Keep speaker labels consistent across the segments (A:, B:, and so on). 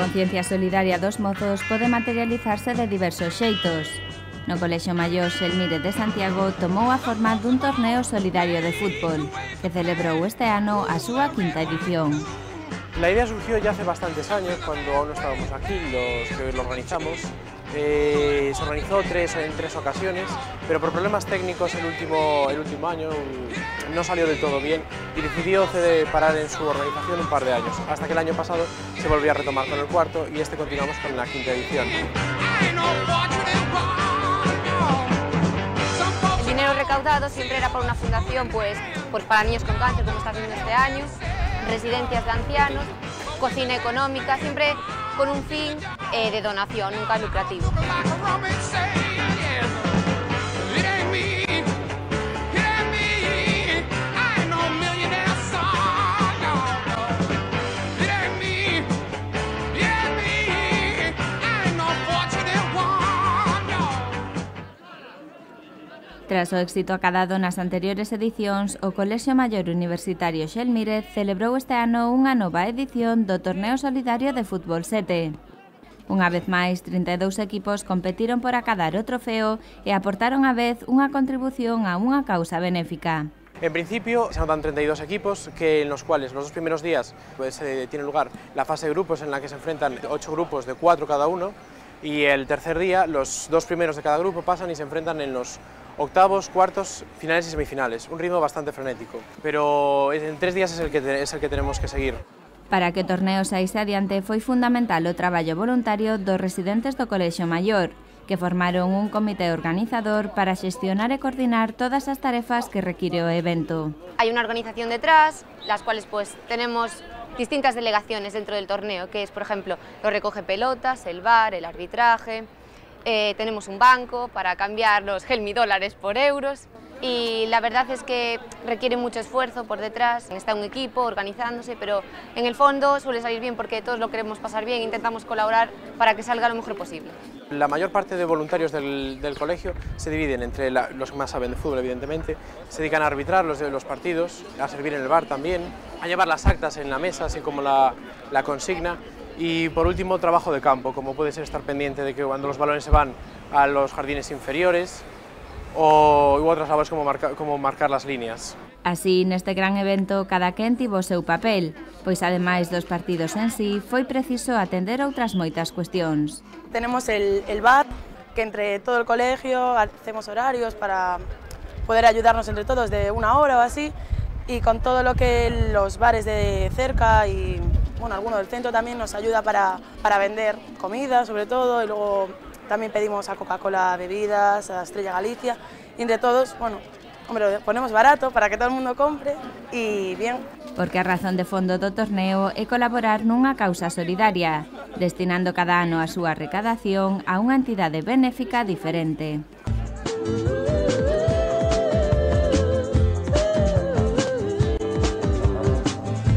A: conciencia solidaria dos mozos pode materializarse de diversos xeitos. No Colexio Maior Xelmírez de Santiago tomou a forma dun torneo solidario de fútbol, que celebrou este ano a súa quinta edición.
B: La idea surgió ya hace bastantes años, cuando aún no estábamos aquí, los que lo organizamos. Se organizó en tres ocasiones, pero por problemas técnicos el último año no salió del todo bien y decidió parar en su organización un par de años, hasta que el año pasado se volvió a retomar con el cuarto y continuamos con la quinta edición.
C: El dinero recaudado siempre era para una fundación pues para niños con cáncer, como está haciendo este año, residencias de ancianos, cocina económica, siempre con un fin de donación, nunca lucrativo.
A: Tras o éxito acadado nas anteriores edicións, o Colexio Maior Universitario Xelmírez celebrou este ano unha nova edición do Torneo Solidario de Fútbol 7. Unha vez máis, 32 equipos competiron por acadar o trofeo e aportaron á vez unha contribución a unha causa benéfica.
B: En principio se anotan 32 equipos, en los cuales los dos primeros días tiene lugar la fase de grupos en la que se enfrentan 8 grupos de 4 cada uno, y el tercer día los dos primeros de cada grupo pasan y se enfrentan en los octavos, cuartos, finales y semifinales. Un ritmo bastante frenético, pero en 3 días es el que tenemos que seguir.
A: Para que o torneo saíse adiante foi fundamental o traballo voluntario dos residentes do Colexio Maior, que formaron un comité organizador para xestionar e coordinar todas as tarefas que require o evento.
C: Hay una organización detrás, las cuales pues tenemos distintas delegaciones dentro del torneo, que es, por ejemplo, los recoge pelotas, el VAR, el arbitraje. Tenemos un banco para cambiar los gelmidólares por euros y la verdad es que requiere mucho esfuerzo por detrás. Está un equipo organizándose, pero en el fondo suele salir bien porque todos lo queremos pasar bien e intentamos colaborar para que salga lo mejor posible.
B: La mayor parte de voluntarios del colegio se dividen entre los que más saben de fútbol, evidentemente, se dedican a arbitrar los partidos, a servir en el bar también, a llevar las actas en la mesa, así como la consigna. Y por último, trabajo de campo, como puede ser estar pendiente de que cuando los balones se van a los jardines inferiores u otras labores como marcar las líneas.
A: Así, neste gran evento, cada quen tivo o seu papel, pois ademais dos partidos en sí, foi preciso atender outras moitas cuestións.
D: Tenemos el bar, que entre todo el colegio hacemos horarios para poder ayudarnos entre todos de 1 hora o así, y con todo lo que los bares de cerca y bueno, alguno del centro también nos ayuda para vender comida sobre todo, y luego también pedimos a Coca-Cola bebidas, a Estrella Galicia, y entre todos, bueno, hombre, lo ponemos barato para que todo el mundo compre y bien.
A: Porque a razón de fondo do torneo é colaborar nunha causa solidaria, destinando cada ano a súa recadación a unha entidade benéfica diferente.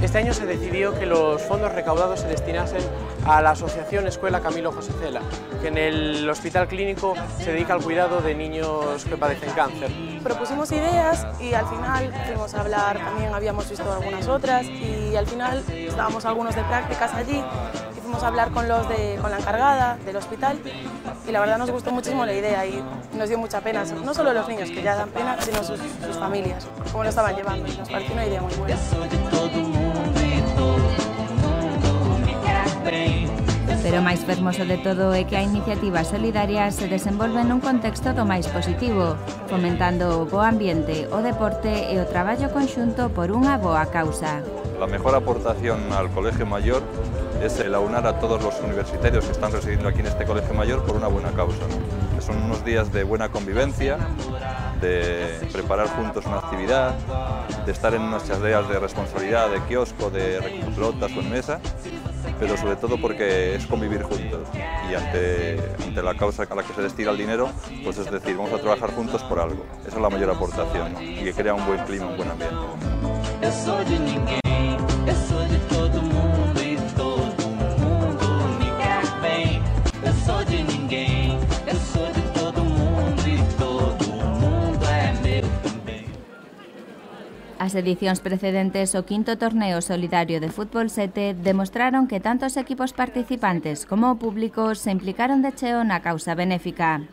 B: Este año se decidió que los fondos recaudados se destinasen a la Asociación Escuela Camilo José Cela, que en el hospital clínico se dedica al cuidado de niños que padecen cáncer.
D: Propusimos ideas y al final fuimos a hablar, también habíamos visto algunas otras, y al final estábamos algunos de prácticas allí y fuimos a hablar con la encargada del hospital, y la verdad nos gustó muchísimo la idea y nos dio mucha pena, no solo los niños que ya dan pena, sino sus familias, cómo lo estaban llevando, y nos pareció una idea muy buena.
A: Pero máis fermoso de todo é que a iniciativa solidaria se desenvolve nun contexto do máis positivo, fomentando o bo ambiente, o deporte e o traballo conxunto por unha boa causa.
E: La mejor aportación al Colegio Mayor es el aunar a todos los universitarios que están residiendo aquí en este Colegio Mayor por una buena causa, ¿no? Son unos días de buena convivencia, de preparar juntos una actividad, de estar en unas tareas de responsabilidad, de kiosco, de recoger pelotas o en mesa, pero sobre todo porque es convivir juntos y ante la causa a la que se destina el dinero, pues es decir, vamos a trabajar juntos por algo. Esa es la mayor aportación, ¿no? Y que crea un buen clima, un buen ambiente.
F: Eu sou de ninguém, eu sou de todo mundo e todo mundo me quer bem. Eu sou de ninguém, eu sou de todo mundo e todo mundo é meu também.
A: As edicións precedentes ao quinto torneo solidario de fútbol 7 demostraron que tanto os equipos participantes como o público se implicaron de cheo na causa benéfica.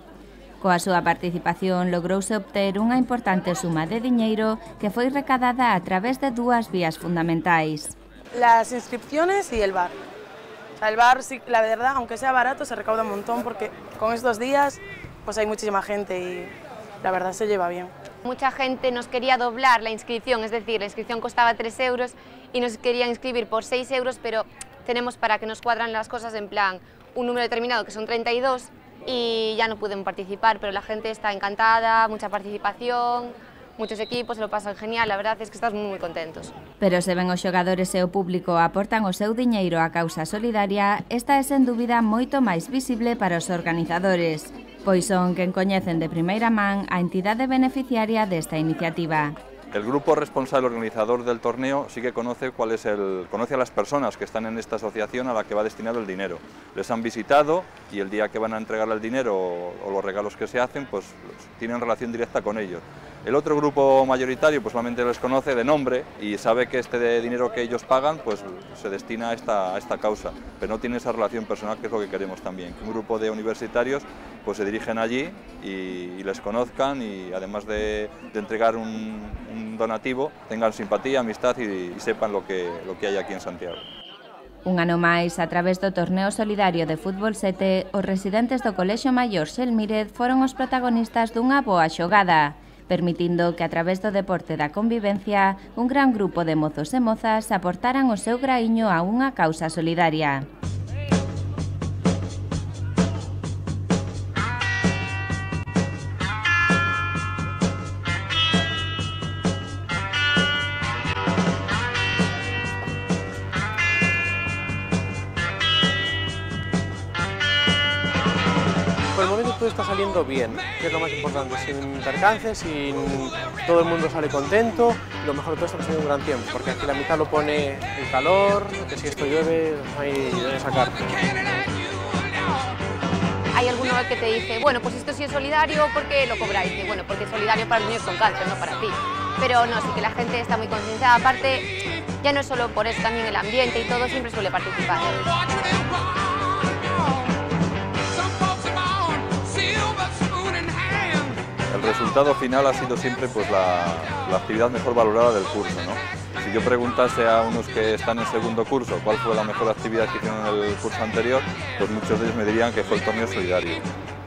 A: Coa súa participación logrouse obter unha importante suma de diñeiro que foi recadada a través de dúas vías fundamentais.
D: Las inscripciones y el bar. O sea, el bar, sí, la verdad, aunque sea barato, se recauda un montón porque con estos días pues hay muchísima gente y la verdad se lleva bien.
C: Mucha gente nos quería doblar la inscripción, es decir, la inscripción costaba 3 euros y nos querían inscribir por 6 euros, pero tenemos para que nos cuadran las cosas en plan un número determinado que son 32 y ya no pueden participar, pero la gente está encantada, mucha participación, muchos equipos, se lo pasan genial, la verdad es que estamos muy contentos.
A: Pero se ven os xogadores e o público aportan o seu diñeiro á causa solidaria, esta é sen dúbida moito máis visible para os organizadores, pois son quen coñecen de primeira man a entidade beneficiaria desta iniciativa.
E: El grupo responsable organizador del torneo sí que conoce conoce a las personas que están en esta asociación a la que va destinado el dinero. Les han visitado y el día que van a entregar el dinero o los regalos que se hacen, pues tienen relación directa con ellos. El otro grupo mayoritario pues solamente les conoce de nombre y sabe que este dinero que ellos pagan pues se destina a esta causa, pero no tiene esa relación personal, que es lo que queremos también. Un grupo de universitarios pues se dirigen allí y les conozcan y además de entregar un donativo tengan simpatía, amistad y sepan lo que hay aquí en Santiago.
A: Un ano máis, a través do torneo solidario de fútbol 7, os residentes do Colexio Maior Xelmírez foron os protagonistas dunha boa xogada, permitindo que a través do deporte da convivencia un gran grupo de mozos e mozas aportaran o seu graíño a unha causa solidaria.
B: Por el momento todo está saliendo bien, que es lo más importante, sin percances, todo el mundo sale contento, y lo mejor de todo está pasando un gran tiempo, porque aquí la mitad lo pone el calor, que si esto llueve, no hay de sacar.
C: Hay alguno que te dice, bueno, pues esto sí es solidario, ¿por qué lo cobráis? Y bueno, porque es solidario para los niños con cáncer, no para ti. Pero no, sí que la gente está muy concienciada, aparte, ya no es solo por eso, también el ambiente y todo siempre suele participar.
E: El resultado final ha sido siempre pues, la actividad mejor valorada del curso, ¿no? Si yo preguntase a unos que están en segundo curso cuál fue la mejor actividad que hicieron en el curso anterior, pues muchos de ellos me dirían que fue el torneo solidario.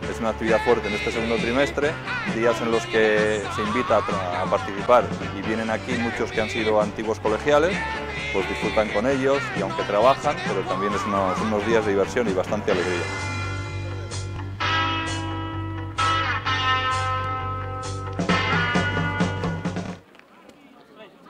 E: Es una actividad fuerte en este segundo trimestre, días en los que se invita a participar y vienen aquí muchos que han sido antiguos colegiales, pues disfrutan con ellos y aunque trabajan, pero también son unos días de diversión y bastante alegría.